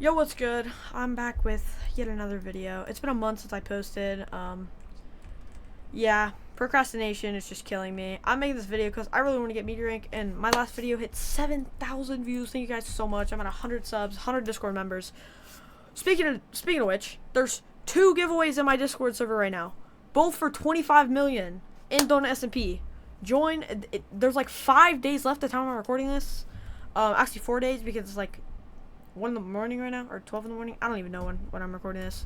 Yo, what's good? I'm back with yet another video. It's been a month since I posted. Yeah, procrastination is just killing me. I'm making this video because I really want to get meteor rank, and my last video hit 7,000 views. Thank you guys so much. I'm at 100 subs, 100 Discord members. Speaking of which, there's 2 giveaways in my Discord server right now, both for 25 million in Donut SMP. Join. There's like 5 days left at the time I'm recording this. Actually 4 days because it's like 1 in the morning right now, or 12 in the morning. I don't even know when I'm recording this.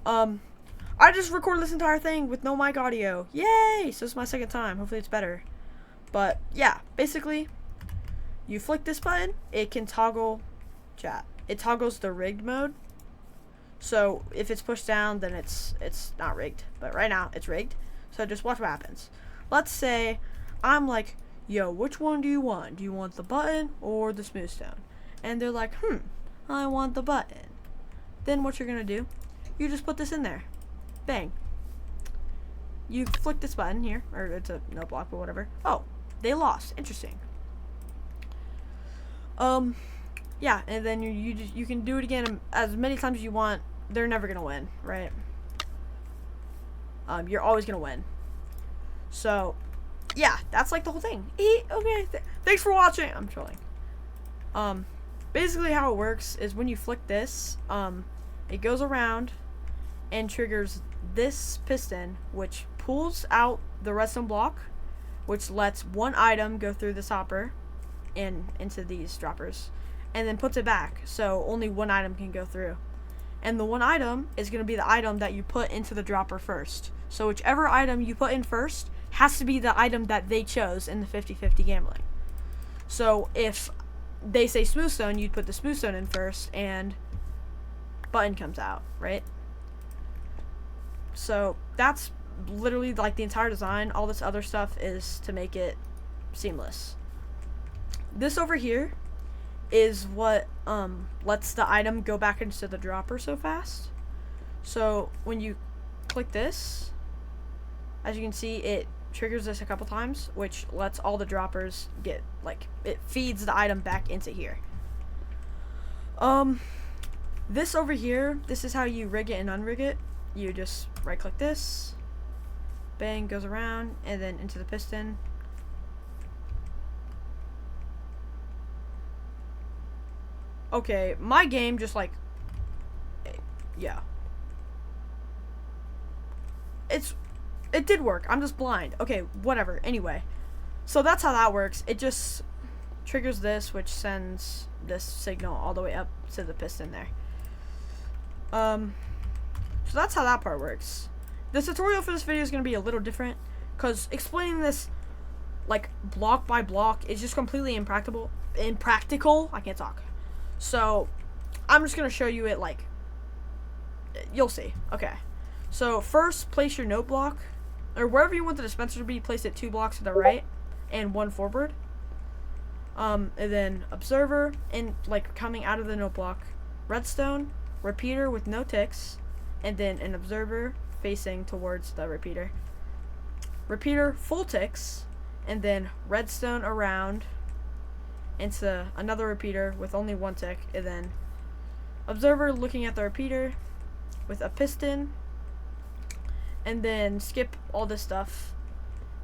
I just recorded this entire thing with no mic audio. Yay! So this is my second time. Hopefully it's better. But yeah, basically, you flick this button, it can toggle chat. It toggles the rigged mode. So if it's pushed down, then it's not rigged. But right now it's rigged. So just watch what happens. Let's say I'm like, yo, which one do you want? Do you want the button or the smooth stone? And they're like, I want the button. Then what you're gonna do, you just put this in there. Bang. You flick this button here, or it's a no block, but whatever. Oh, they lost. Interesting. Yeah, and then you can do it again as many times as you want. They're never gonna win, right? You're always gonna win. So, yeah, that's like the whole thing. Okay, thanks for watching. I'm trolling. Basically how it works is when you flick this, it goes around and triggers this piston, which pulls out the redstone block, which lets one item go through this hopper and into these droppers, and then puts it back, so only one item can go through. And the one item is going to be the item that you put into the dropper first. So whichever item you put in first has to be the item that they chose in the 50-50 gambling. So if they say smooth stone, you'd put the smooth stone in first, and button comes out, right? So that's literally like the entire design. All this other stuff is to make it seamless. This over here is what lets the item go back into the dropper so fast. So when you click this, as you can see, it triggers this a couple times, which lets all the droppers get, like, it feeds the item back into here. This over here, this is how you rig it and unrig it. You just right click this, bang, goes around, and then into the piston. Okay, my game just like, yeah. It did work. I'm just blind. Okay, whatever. Anyway, so that's how that works. It just triggers this, which sends this signal all the way up to the piston there. So that's how that part works. The tutorial for this video is going to be a little different, because explaining this like block by block is just completely impractical. I can't talk. So I'm just going to show you it, like, you'll see. Okay. So first, place your note block, or wherever you want the dispenser to be, place it 2 blocks to the right and 1 forward. And then observer, and like coming out of the note block, redstone, repeater with no ticks, and then an observer facing towards the repeater. Repeater full ticks, and then redstone around into another repeater with only 1 tick, and then observer looking at the repeater with a piston, and then skip all this stuff.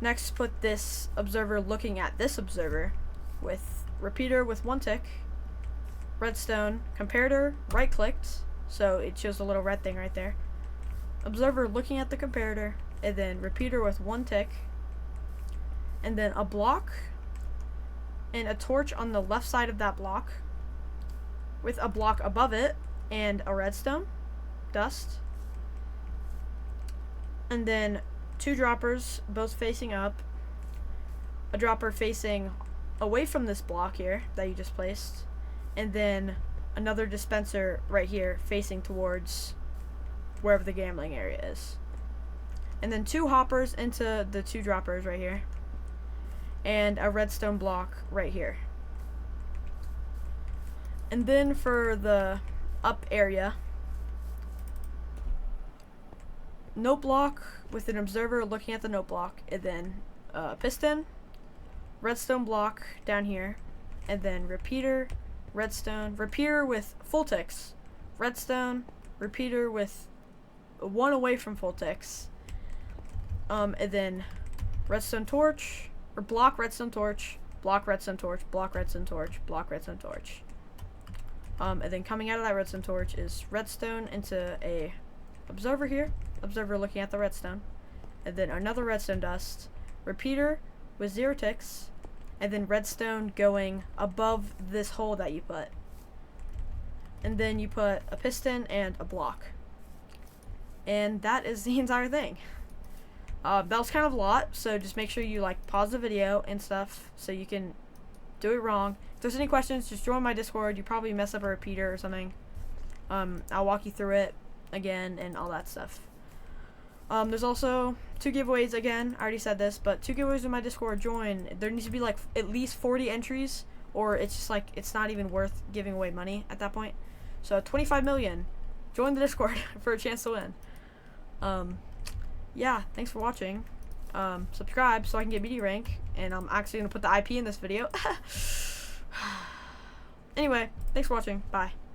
Next, put this observer looking at this observer with repeater with 1 tick, redstone, comparator, right clicked, so it shows a little red thing right there. Observer looking at the comparator, and then repeater with 1 tick, and then a block and a torch on the left side of that block with a block above it and a redstone dust, and then 2 droppers both facing up, a dropper facing away from this block here that you just placed, and then another dispenser right here facing towards wherever the gambling area is, and then 2 hoppers into the 2 droppers right here, and a redstone block right here. And then for the up area, note block with an observer looking at the note block, and then piston, redstone block down here, and then repeater, redstone, repeater with full ticks, redstone, repeater with 1 away from full ticks, and then redstone torch, or block redstone torch, block redstone torch, block redstone torch, block redstone torch. And then coming out of that redstone torch is redstone into a observer here, observer looking at the redstone, and then another redstone dust, repeater with 0 ticks, and then redstone going above this hole that you put. And then you put a piston and a block. And that is the entire thing. That was kind of a lot, so just make sure you like pause the video and stuff so you can do it wrong. If there's any questions, just join my Discord. You probably mess up a repeater or something. I'll walk you through it again and all that stuff. There's also 2 giveaways again. I already said this, but 2 giveaways in my Discord. Join. There needs to be like at least 40 entries, or it's just like it's not even worth giving away money at that point. So 25 million. Join the Discord for a chance to win. Yeah, thanks for watching. Subscribe so I can get media rank, and I'm actually gonna put the IP in this video. Anyway, thanks for watching. Bye.